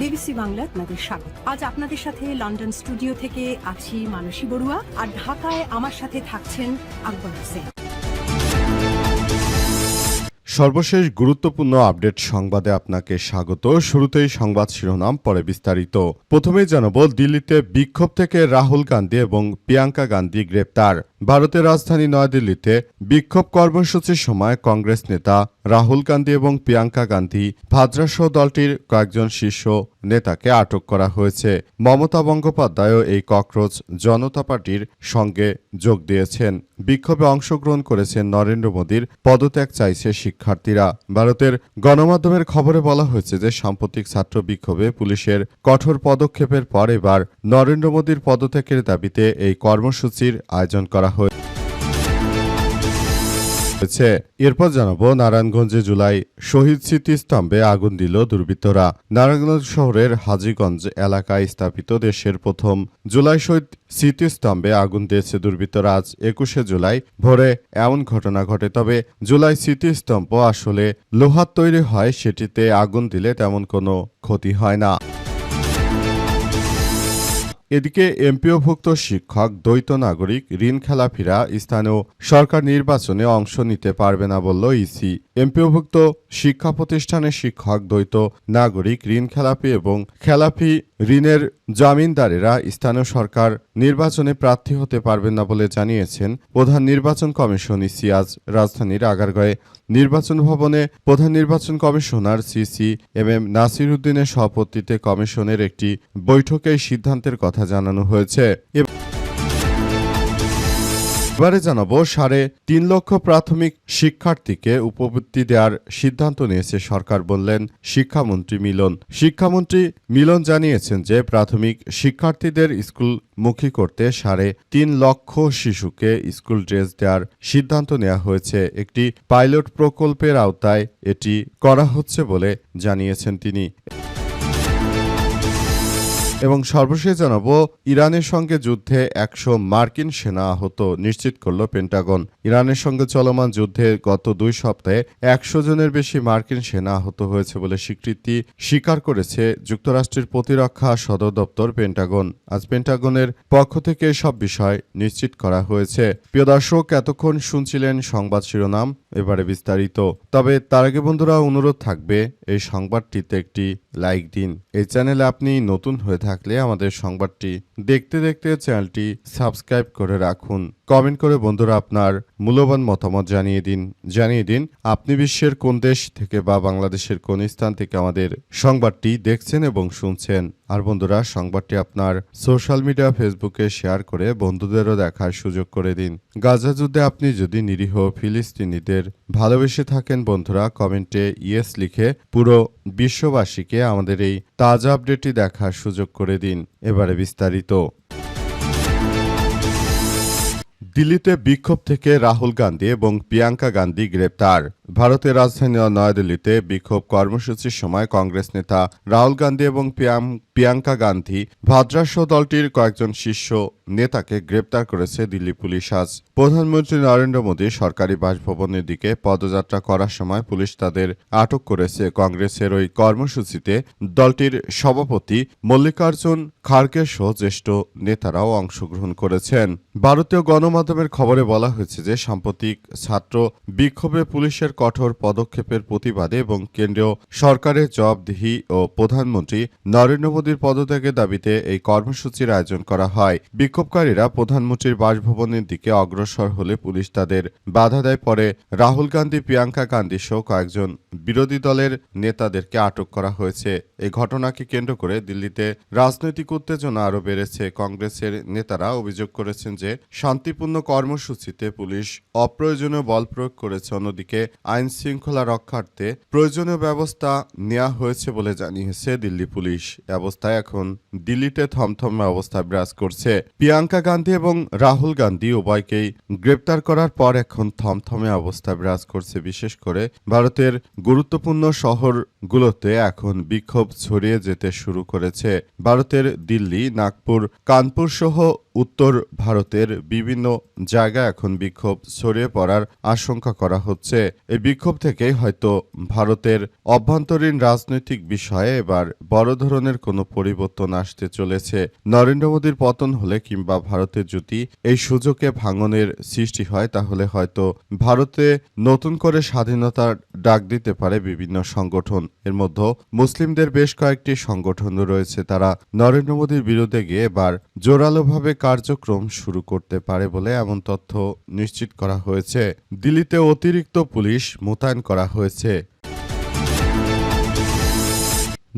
BBC Bangla আপনাদের স্বাগত। আজ আপনাদের সাথে লন্ডন স্টুডিও থেকে আছি মানসী বড়ুয়া, আর ঢাকায় আমার সাথে থাকছেন আকবর হোসেন। সর্বশেষ গুরুত্বপূর্ণ আপডেট সংবাদে আপনাকে স্বাগত। শুরুতেই সংবাদ শিরোনাম, পরে বিস্তারিত। প্রথমেই জানাবো, দিল্লিতে বিক্ষোভ থেকে রাহুল গান্ধী এবং প্রিয়াঙ্কা গান্ধী গ্রেপ্তার। ভারতের রাজধানী নয়াদিল্লিতে বিক্ষোভ কর্মসূচির সময় কংগ্রেস নেতা রাহুল গান্ধী এবং প্রিয়াঙ্কা গান্ধী ভাদ্রাসহ দলটির কয়েকজন শীর্ষ নেতাকে আটক করা হয়েছে। মমতা বন্দ্যোপাধ্যায়ও এই ককরোচ জনতা পার্টির সঙ্গে যোগ দিয়েছেন। বিক্ষোভে অংশগ্রহণ করেছেন নরেন্দ্র মোদীর পদত্যাগ চাইছে শিক্ষার্থীরা। ভারতের গণমাধ্যমের খবরে বলা হয়েছে যে সাম্প্রতিক ছাত্র বিক্ষোভে পুলিশের কঠোর পদক্ষেপের পর এবার নরেন্দ্র মোদীর পদত্যাগের দাবিতে এই কর্মসূচির আয়োজন করা হয়েছে। এরপর জানাবো, নারায়ণগঞ্জে জুলাই শহীদ স্মৃতিস্তম্ভে আগুন দিল দুর্বৃত্তরা। নারায়ণগঞ্জ শহরের হাজীগঞ্জ এলাকায় স্থাপিত দেশের প্রথম জুলাই শহীদ স্মৃতিস্তম্ভে আগুন দিয়েছে দুর্বৃত্তরা। আজ 21শে জুলাই ভোরে এমন ঘটনা ঘটে। তবে জুলাই স্মৃতিস্তম্ভ আসলে লোহার তৈরি হয়, সেটিতে আগুন দিলে তেমন কোনো ক্ষতি হয় না। এদিকে এমপিওভুক্ত শিক্ষক, দ্বৈত নাগরিক, ঋণ খেলাপিরা স্থানীয় সরকার নির্বাচনে অংশ নিতে পারবে না বলল ইসি। এমপিওভুক্ত শিক্ষা প্রতিষ্ঠানের শিক্ষক, দ্বৈত নাগরিক, ঋণ খেলাপি এবং খেলাপি ঋণের জামিনদারেরা স্থানীয় সরকার নির্বাচনে প্রার্থী হতে পারবেন না বলে জানিয়েছেন প্রধান নির্বাচন কমিশন ইসি। আজ রাজধানীর আগারগাঁয়ে নির্বাচন ভবনে প্রধান নির্বাচন কমিশনার সিসি এম নাসির উদ্দিনের সভাপতিত্বে কমিশনের একটি বৈঠকে সিদ্ধান্তের কথা জানানো হয়েছে। এবারে জানাবো, ৩.৫ লক্ষ প্রাথমিক শিক্ষার্থীকে উপবৃত্তি দেওয়ার সিদ্ধান্ত নিয়েছে সরকার, বললেন শিক্ষামন্ত্রী মিলন। শিক্ষামন্ত্রী মিলন জানিয়েছেন যে প্রাথমিক শিক্ষার্থীদের স্কুলমুখী করতে ৩.৫ লক্ষ শিশুকে স্কুল ড্রেস দেওয়ার সিদ্ধান্ত নেওয়া হয়েছে। একটি পাইলট প্রকল্পের আওতায় এটি করা হচ্ছে বলে জানিয়েছেন তিনি। এবং সর্বশেষ জানাবো, ইরানের সঙ্গে যুদ্ধে ১০০ মার্কিন সেনা আহত নিশ্চিত করল পেন্টাগন। ইরানের সঙ্গে চলমান যুদ্ধে গত ২ সপ্তাহে ১০০ জনের বেশি মার্কিন সেনা আহত হয়েছে বলে স্বীকৃতি স্বীকার করেছে যুক্তরাষ্ট্রের প্রতিরক্ষা সদর দপ্তর পেন্টাগন। আজ পেন্টাগনের পক্ষ থেকে সব বিষয় নিশ্চিত করা হয়েছে। প্রিয় দর্শক, এতক্ষণ শুনছিলেন সংবাদ শিরোনাম, এবারে বিস্তারিত। তবে তার আগে বন্ধুরা, অনুরোধ থাকবে এই সংবাদটিতে একটি লাইক দিন। এই চ্যানেলে আপনি নতুন হয়ে থাকলে আমাদের সংবাদটি দেখতে দেখতে চ্যানেলটি সাবস্ক্রাইব করে রাখুন। কমেন্ট করে বন্ধুরা আপনার মূল্যবান মতামত জানিয়ে দিন আপনি বিশ্বের কোন দেশ থেকে বা বাংলাদেশের কোন স্থান থেকে আমাদের সংবাদটি দেখছেন এবং শুনছেন। আর বন্ধুরা, সংবাদটি আপনার সোশ্যাল মিডিয়া ফেসবুকে শেয়ার করে বন্ধুদেরও দেখার সুযোগ করে দিন। গাজা যুদ্ধে আপনি যদি নিরীহ ফিলিস্তিনিদের ভালোবেসে থাকেন বন্ধুরা, কমেন্টে ইয়েস লিখে পুরো বিশ্ববাসীকে আমাদের এই তাজা আপডেটটি দেখার সুযোগ করে দিন। এবারে বিস্তারিত। দিল্লিতে বিক্ষোভ থেকে রাহুল গান্ধী এবং প্রিয়াঙ্কা গান্ধী গ্রেপ্তার। ভারতের রাজধানী নয়াদিল্লিতে বিক্ষোভ কর্মসূচির সময় কংগ্রেস নেতা রাহুল গান্ধী এবং প্রিয়াঙ্কা গান্ধী ভাদ্রাসহ দলটির কয়েকজন শীর্ষ নেতাকে গ্রেপ্তার করেছে দিল্লি পুলিশ। আজ প্রধানমন্ত্রী নরেন্দ্র মোদী সরকারি বাসভবনের দিকে পদযাত্রা করার সময় পুলিশ তাদের আটক করেছে। কংগ্রেসের ওই কর্মসূচিতে দলটির সভাপতি মল্লিকার্জুন খাড়গে সহ জ্যেষ্ঠ নেতারাও অংশগ্রহণ করেছেন। ভারতীয় গণমাধ্যমের খবরে বলা হয়েছে যে সাম্প্রতিক ছাত্র বিক্ষোভে পুলিশের কঠোর পদক্ষেপের প্রতিবাদে এবং কেন্দ্রীয় সরকারের জবাবদিহি ও প্রধানমন্ত্রী নরেন্দ্র মোদীর পদত্যাগের দাবিতে এই কর্মসূচির আয়োজন করা হয়। বিক্ষোভকারীরা প্রধানমন্ত্রীর বাসভবনের দিকে অগ্রসর হলে পুলিশ তাদের বাধা দেয়। পরে রাহুল গান্ধী, প্রিয়াঙ্কা গান্ধী সহ কয়েকজন বিরোধী দলের নেতাদেরকে আটক করা হয়েছে। এই ঘটনাকে কেন্দ্র করে দিল্লিতে রাজনৈতিক উত্তেজনা আরও বেড়েছে। কংগ্রেসের নেতারা অভিযোগ করেছেন যে শান্তিপূর্ণ কর্মসূচিতে পুলিশ অপ্রয়োজনীয় বল প্রয়োগ করেছে। অন্যদিকে আইন শৃঙ্খলা রক্ষার্থে প্রয়োজনীয় ব্যবস্থা নেওয়া হয়েছে বলে জানিয়েছে দিল্লি পুলিশ। অবস্থায় এখন দিল্লিতে থমথমে অবস্থা বিরাজ করছে। প্রিয়াঙ্কা গান্ধী এবং রাহুল গান্ধী উভয়কেই গ্রেপ্তার করার পর এখন থমথমে অবস্থা বিরাজ করছে। বিশেষ করে ভারতের গুরুত্বপূর্ণ শহরগুলোতে এখন বিক্ষোভ ছড়িয়ে যেতে শুরু করেছে। ভারতের দিল্লি, নাগপুর, কানপুর সহ উত্তর ভারতের বিভিন্ন জায়গায় এখন বিক্ষোভ ছড়িয়ে পড়ার আশঙ্কা করা হচ্ছে। এই বিক্ষোভ থেকেই হয়তো ভারতের অভ্যন্তরীণ রাজনৈতিক বিষয়ে এবার বড় ধরনের কোনো পরিবর্তন আসতে চলেছে। নরেন্দ্র মোদীর পতন হলে কিংবা ভারতের যদি এই সুযোগে ভাঙনের সৃষ্টি হয় তাহলে হয়তো ভারতে নতুন করে স্বাধীনতার ডাক দিতে পারে বিভিন্ন সংগঠন। এর মধ্যে মুসলিমদের বেশ কয়েকটি সংগঠন রয়েছে, তারা নরেন্দ্র মোদীর বিরুদ্ধে গিয়ে এবার জোরালোভাবে কার্যক্রম শুরু করতে পারে বলে এমন তথ্য নিশ্চিত করা হয়েছে। দিল্লিতে অতিরিক্ত পুলিশ মোতায়েন করা হয়েছে।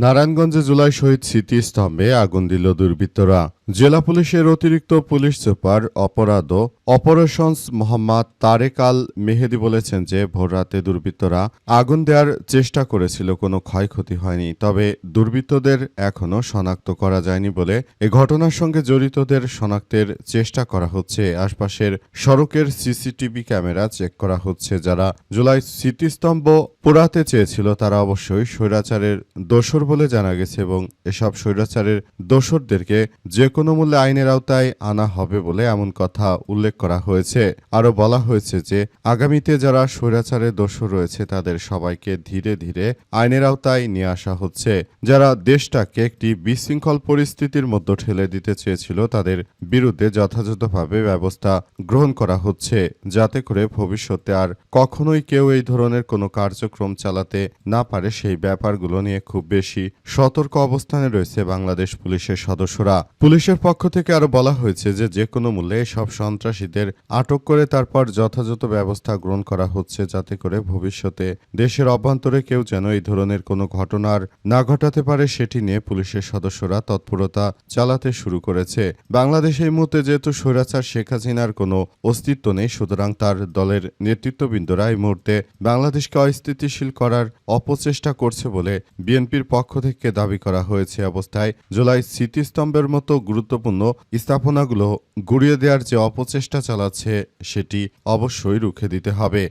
নারায়ণগঞ্জে জুলাই শহীদ স্মৃতিস্তম্ভে আগুন দিল দুর্বৃত্তরা। জেলা পুলিশের অতিরিক্ত পুলিশ সুপার অপরাধ অপারেশনস মোহাম্মদ তারেক আল মেহেদি বলেছেন যে ভোররাতে দুর্বৃত্তরা আগুন দেওয়ার চেষ্টা করেছিল, কোনো ক্ষয়ক্ষতি হয়নি। তবে দুর্বৃত্তদের এখনও শনাক্ত করা যায়নি বলে এ ঘটনার সঙ্গে জড়িতদের শনাক্তের চেষ্টা করা হচ্ছে। আশপাশের সড়কের সিসিটিভি ক্যামেরা চেক করা হচ্ছে। যারা জুলাই স্মৃতিস্তম্ভ পোড়াতে চেয়েছিল তারা অবশ্যই স্বৈরাচারের দোসর বলে জানা গেছে এবং এসব স্বৈরাচারের দোসরদেরকে যে কোনো মূল্যে আইনের আওতায় আনা হবে বলে এমন কথা উল্লেখ করা হয়েছে। আরও বলা হয়েছে যে আগামীতে যারা স্বৈরাচারের দোসর রয়েছে তাদের সবাইকে ধীরে ধীরে আইনের আওতায় নিয়ে আসা হচ্ছে। যারা দেশটাকে একটি বিশৃঙ্খল পরিস্থিতির মধ্যে ঠেলে দিতে চেয়েছিল তাদের বিরুদ্ধে যথাযথভাবে ব্যবস্থা গ্রহণ করা হচ্ছে, যাতে করে ভবিষ্যতে আর কখনোই কেউ এই ধরনের কোনো কার্যক্রম চালাতে না পারে। সেই ব্যাপারগুলো নিয়ে খুব বেশি সতর্ক অবস্থানে রয়েছে বাংলাদেশ পুলিশের সদস্যরা। পুলিশের পক্ষ থেকে আরো বলা হয়েছে যে কোনো মূল্যে সব সন্ত্রাসীদের আটক করে তারপর যথাযথ ব্যবস্থা গ্রহণ করা হচ্ছে, যাতে করে ভবিষ্যতে দেশের অভ্যন্তরে কেউ যেন এই ধরনের কোনো ঘটনার না ঘটাতে পারে সেটি নিয়ে পুলিশের সদস্যরা তৎপরতা চালাতে শুরু করেছে। বাংলাদেশ এই মুহূর্তে যেহেতু স্বৈরাচার শেখ হাসিনার কোনো অস্তিত্ব নেই, সুতরাং তার দলের নেতৃত্ববৃন্দরা এই মুহূর্তে বাংলাদেশকে অস্থিতিশীল করার অপচেষ্টা করছে বলে বিএনপির পক্ষ থেকে দাবি করা হয়েছে। অবস্থায় জুলাই স্মৃতিস্তম্ভের মতো গুরুত্বপূর্ণ স্থাপনাগুলো গুড়িয়ে দেওয়ার যে অপচেষ্টা চালাচ্ছে সেটি অবশ্যই রুখে দিতে হবে।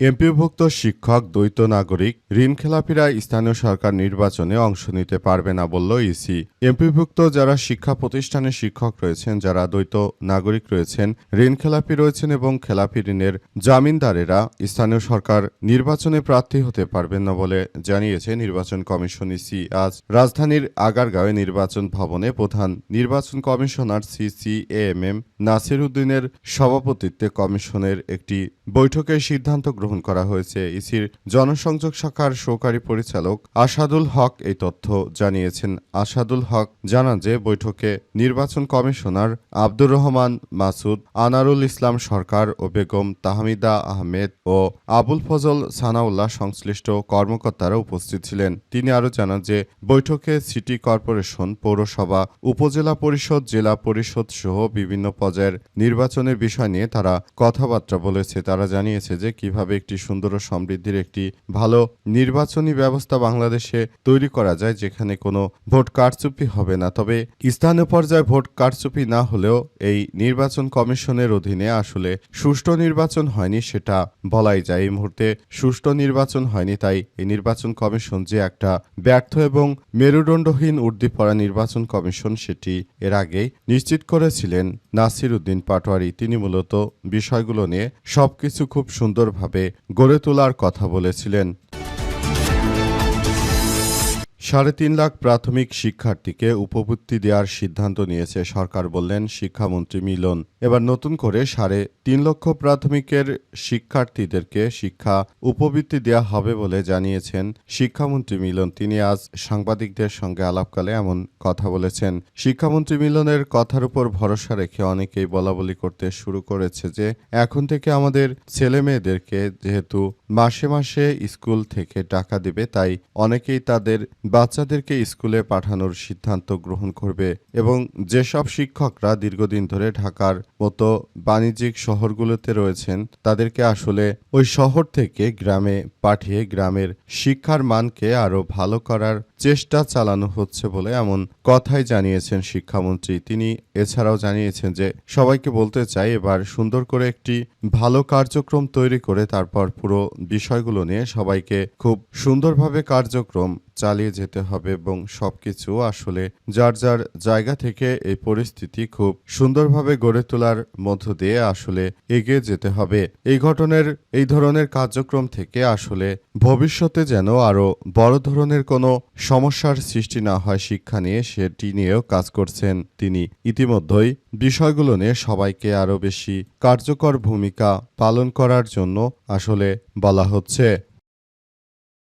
এমপিভুক্ত শিক্ষক, দ্বৈত নাগরিক, ঋণখেলাপিরা স্থানীয় সরকার নির্বাচনে অংশ নিতে পারবে না বলল ইসি। এমপিভুক্ত যারা শিক্ষা প্রতিষ্ঠানে শিক্ষক রয়েছেন, যারা দ্বৈত নাগরিক রয়েছেন, ঋণখেলাপি রয়েছেন এবং খেলাপি ঋণের জামিনদারেরা স্থানীয় সরকার নির্বাচনে প্রার্থী হতে পারবেন না বলে জানিয়েছে নির্বাচন কমিশন। ইসি আজ রাজধানীর আগারগাঁওয়ে নির্বাচন ভবনে প্রধান নির্বাচন কমিশনার সিসিএএমএম নাসির উদ্দিনের সভাপতিত্বে কমিশনের একটি বৈঠকে সিদ্ধান্ত গ্রহণ করা হয়েছে। ইসির জনসংযোগ শাখার সহকারী পরিচালক আসাদুল হক এই তথ্য জানিয়েছেন। আসাদুল হক জানান যে বৈঠকে নির্বাচন কমিশনার আব্দুর রহমান মাসুদ, আনারুল ইসলাম সরকার ও বেগম তাহমিদা আহমেদ ও আবুল ফজল সানাউল্লাহ সংশ্লিষ্ট কর্মকর্তারা উপস্থিত ছিলেন। তিনি আরও জানান যে বৈঠকে সিটি কর্পোরেশন, পৌরসভা, উপজেলা পরিষদ, জেলা পরিষদ সহ বিভিন্ন পর্যায়ের নির্বাচনের বিষয় নিয়ে তারা কথাবার্তা বলেছে। তারা জানিয়েছে যে কিভাবে একটি সুন্দর ও সমৃদ্ধির একটি ভালো নির্বাচনী ব্যবস্থা বাংলাদেশে তৈরি করা যায়, যেখানে কোনো ভোট কারচুপি হবে না। তবে স্থানীয় পর্যায়ে ভোট কারচুপি না হলেও এই নির্বাচন কমিশনের অধীনে আসলে সুষ্ঠু নির্বাচন হয়নি সেটা বলাই যায়। এই মুহূর্তে সুষ্ঠু নির্বাচন হয়নি, তাই এই নির্বাচন কমিশন যে একটা ব্যর্থ এবং মেরুদণ্ডহীন উর্দি পড়া নির্বাচন কমিশন সেটি এর আগেই নিশ্চিত করেছিলেন নাসির উদ্দিন পাটোয়ারি। তিনি মূলত বিষয়গুলো নিয়ে সবকিছু খুব সুন্দরভাবে গড়ে তোলার কথা বলেছিলেন। ৩.৫ লাখ প্রাথমিক শিক্ষার্থীকে উপবৃত্তি দেওয়ার সিদ্ধান্ত নিয়েছে সরকার, বললেন শিক্ষামন্ত্রী মিলন। এবার নতুন করে ৩.৫ লক্ষ প্রাথমিকের শিক্ষার্থীদেরকে শিক্ষা উপবৃত্তি দেওয়া হবে বলে জানিয়েছেন শিক্ষামন্ত্রী মিলন। তিনি আজ সাংবাদিকদের সঙ্গে আলাপকালে এমন কথা বলেছেন। শিক্ষামন্ত্রী মিলনের কথার উপর ভরসা রেখে অনেকেই বলাবলি করতে শুরু করেছে যে এখন থেকে আমাদের ছেলে মেয়েদেরকে যেহেতু মাসে মাসে স্কুল থেকে টাকা দিবে, তাই অনেকেই তাদের বাচ্চাদেরকে স্কুলে পাঠানোর সিদ্ধান্ত গ্রহণ করবে এবং যেসব শিক্ষকরা দীর্ঘদিন ধরে ঢাকার মতো বাণিজ্যিক শহরগুলোতে রয়েছেন তাদেরকে আসলে ওই শহর থেকে গ্রামে পাঠিয়ে গ্রামের শিক্ষার মানকে আরো ভালো করার চেষ্টা চালানো হচ্ছে বলে এমন কথাই জানিয়েছেন শিক্ষামন্ত্রী। তিনি এছাড়াও জানিয়েছেন যে সবাইকে বলতে চাই, এবার সুন্দর করে একটি ভালো কার্যক্রম তৈরি করে তারপর পুরো বিষয়গুলো নিয়ে সবাইকে খুব সুন্দরভাবে কার্যক্রম চালিয়ে যেতে হবে এবং সবকিছু আসলে যার যার জায়গা থেকে এই পরিস্থিতি খুব সুন্দরভাবে গড়ে তোলার মধ্য দিয়ে আসলে এগিয়ে যেতে হবে। এই ধরনের কার্যক্রম থেকে আসলে ভবিষ্যতে যেন আরো বড় ধরনের কোনো সমস্যার সৃষ্টি না হয় শিক্ষা নিয়ে, সেটি নিয়েও কাজ করছেন তিনি। ইতিমধ্যেই বিষয়গুলো নিয়ে সবাইকে আরো বেশি কার্যকর ভূমিকা পালন করার জন্য আসলে বলা হচ্ছে।